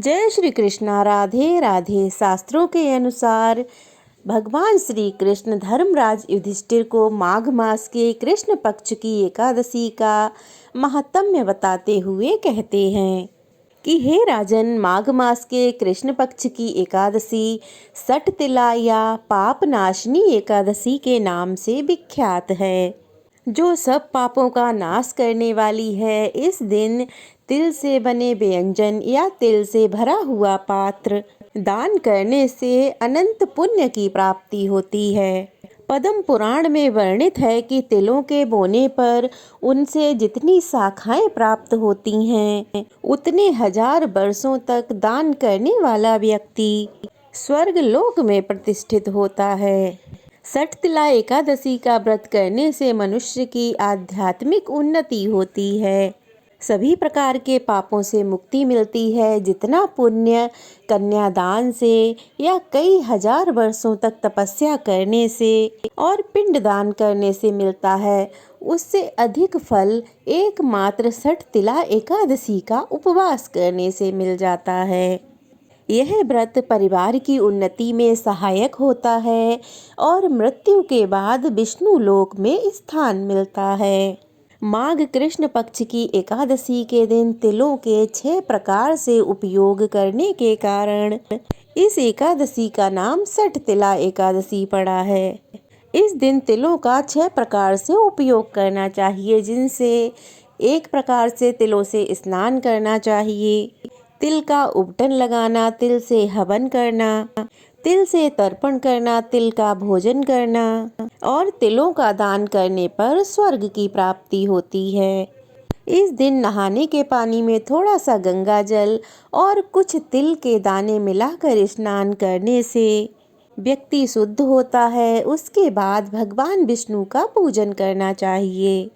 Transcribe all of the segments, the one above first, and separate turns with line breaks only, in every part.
जय श्री कृष्णा। राधे राधे। शास्त्रों के अनुसार भगवान श्री कृष्ण धर्मराज युधिष्ठिर को माघ मास के कृष्ण पक्ष की एकादशी का महात्म्य बताते हुए कहते हैं कि हे राजन, माघ मास के कृष्ण पक्ष की एकादशी सठ तिला या पाप नाशनी एकादशी के नाम से विख्यात है, जो सब पापों का नाश करने वाली है। इस दिन तिल से बने व्यंजन या तिल से भरा हुआ पात्र दान करने से अनंत पुण्य की प्राप्ति होती है। पद्म पुराण में वर्णित है कि तिलों के बोने पर उनसे जितनी शाखाएं प्राप्त होती हैं, उतने हजार वर्षों तक दान करने वाला व्यक्ति स्वर्ग लोक में प्रतिष्ठित होता है। सठ तिला एकादशी का व्रत करने से मनुष्य की आध्यात्मिक उन्नति होती है, सभी प्रकार के पापों से मुक्ति मिलती है। जितना पुण्य कन्यादान से या कई हजार वर्षों तक तपस्या करने से और पिंडदान करने से मिलता है, उससे अधिक फल एकमात्र सठ तिला एकादशी का उपवास करने से मिल जाता है। यह व्रत परिवार की उन्नति में सहायक होता है और मृत्यु के बाद विष्णु लोक में स्थान मिलता है। माघ कृष्ण पक्ष की एकादशी के दिन तिलों के 6 प्रकार से उपयोग करने के कारण इस एकादशी का नाम सठ तिला एकादशी पड़ा है। इस दिन तिलों का 6 प्रकार से उपयोग करना चाहिए, जिनसे एक प्रकार से तिलों से स्नान करना चाहिए, तिल का उपटन लगाना, तिल से हवन करना, तिल से तर्पण करना, तिल का भोजन करना और तिलों का दान करने पर स्वर्ग की प्राप्ति होती है। इस दिन नहाने के पानी में थोड़ा सा गंगा जल और कुछ तिल के दाने मिलाकर स्नान करने से व्यक्ति शुद्ध होता है। उसके बाद भगवान विष्णु का पूजन करना चाहिए।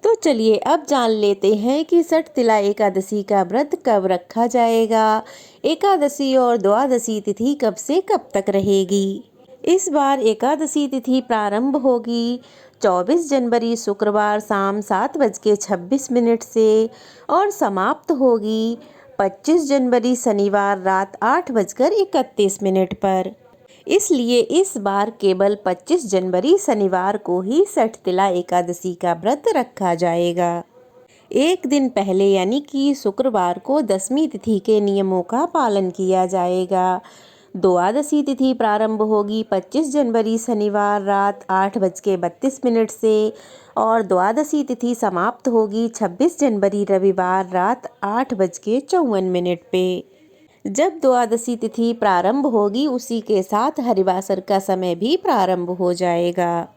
तो चलिए अब जान लेते हैं कि सठ तिला एकादशी का व्रत कब रखा जाएगा, एकादशी और द्वादशी तिथि कब से कब तक रहेगी। इस बार एकादशी तिथि प्रारंभ होगी 24 जनवरी शुक्रवार शाम 7:26 से और समाप्त होगी 25 जनवरी शनिवार रात 8:31 पर। इसलिए इस बार केवल 25 जनवरी शनिवार को ही सठ तिला एकादशी का व्रत रखा जाएगा। एक दिन पहले यानी कि शुक्रवार को दशमी तिथि के नियमों का पालन किया जाएगा। द्वादशी तिथि प्रारंभ होगी 25 जनवरी शनिवार रात 8:32 से और द्वादशी तिथि समाप्त होगी 26 जनवरी रविवार रात 8:54 पे। जब द्वादशी तिथि प्रारंभ होगी, उसी के साथ हरिवासर का समय भी प्रारंभ हो जाएगा।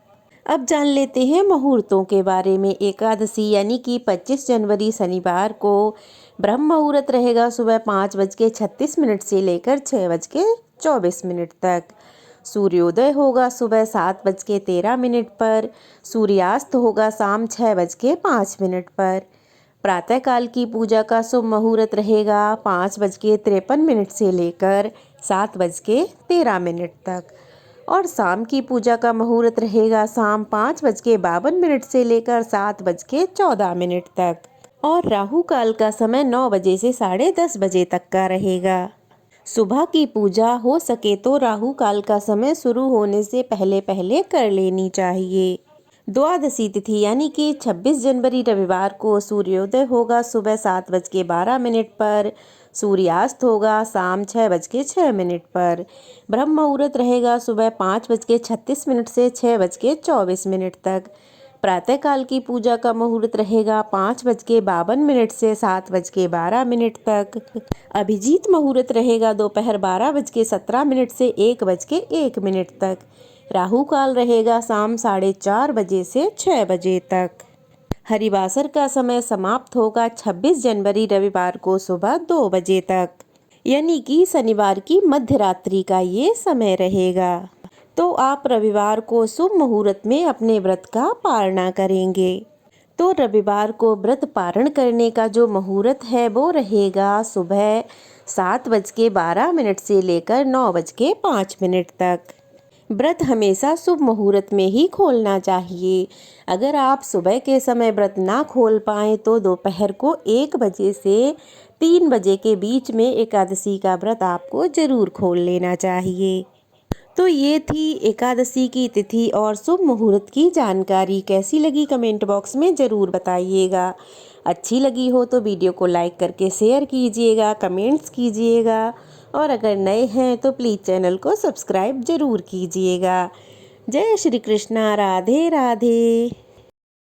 अब जान लेते हैं मुहूर्तों के बारे में। एकादशी यानी कि 25 जनवरी शनिवार को ब्रह्म मुहूर्त रहेगा सुबह 5:36 से लेकर 6:24 तक। सूर्योदय होगा सुबह 7:13 पर। सूर्यास्त होगा शाम 6:05 पर। प्रातःकाल की पूजा का शुभ मुहूर्त रहेगा 5:53 से लेकर 7:13 तक और शाम की पूजा का मुहूर्त रहेगा शाम 5:52 से लेकर 7:14 तक और राहु काल का समय 9 बजे से 10:30 बजे तक का रहेगा। सुबह की पूजा हो सके तो राहु काल का समय शुरू होने से पहले पहले कर लेनी चाहिए। द्वादशी तिथि यानी कि 26 जनवरी रविवार को सूर्योदय होगा सुबह 7:12 पर। सूर्यास्त होगा शाम 6:06 पर। ब्रह्म मुहूर्त रहेगा सुबह 5:36 से 6:24 तक। प्रातःकाल की पूजा का मुहूर्त रहेगा 5:52 से 7:12 तक। अभिजीत मुहूर्त रहेगा दोपहर 12:17 से 1:01 तक। राहु काल रहेगा शाम 4:30 बजे से 6 बजे तक। हरिवासर का समय समाप्त होगा 26 जनवरी रविवार को सुबह 2 बजे तक, यानी कि शनिवार की मध्य रात्रि का ये समय रहेगा। तो आप रविवार को शुभ मुहूर्त में अपने व्रत का पालना करेंगे। तो रविवार को व्रत पारण करने का जो मुहूर्त है वो रहेगा सुबह 7:12 से लेकर 9:05 तक। व्रत हमेशा शुभ मुहूर्त में ही खोलना चाहिए। अगर आप सुबह के समय व्रत ना खोल पाएँ तो दोपहर को 1 बजे से 3 बजे के बीच में एकादशी का व्रत आपको ज़रूर खोल लेना चाहिए। तो ये थी एकादशी की तिथि और शुभ मुहूर्त की जानकारी। कैसी लगी कमेंट बॉक्स में ज़रूर बताइएगा। अच्छी लगी हो तो वीडियो को लाइक करके शेयर कीजिएगा, कमेंट्स कीजिएगा और अगर नए हैं तो प्लीज़ चैनल को सब्सक्राइब ज़रूर कीजिएगा। जय श्री कृष्णा, राधे राधे।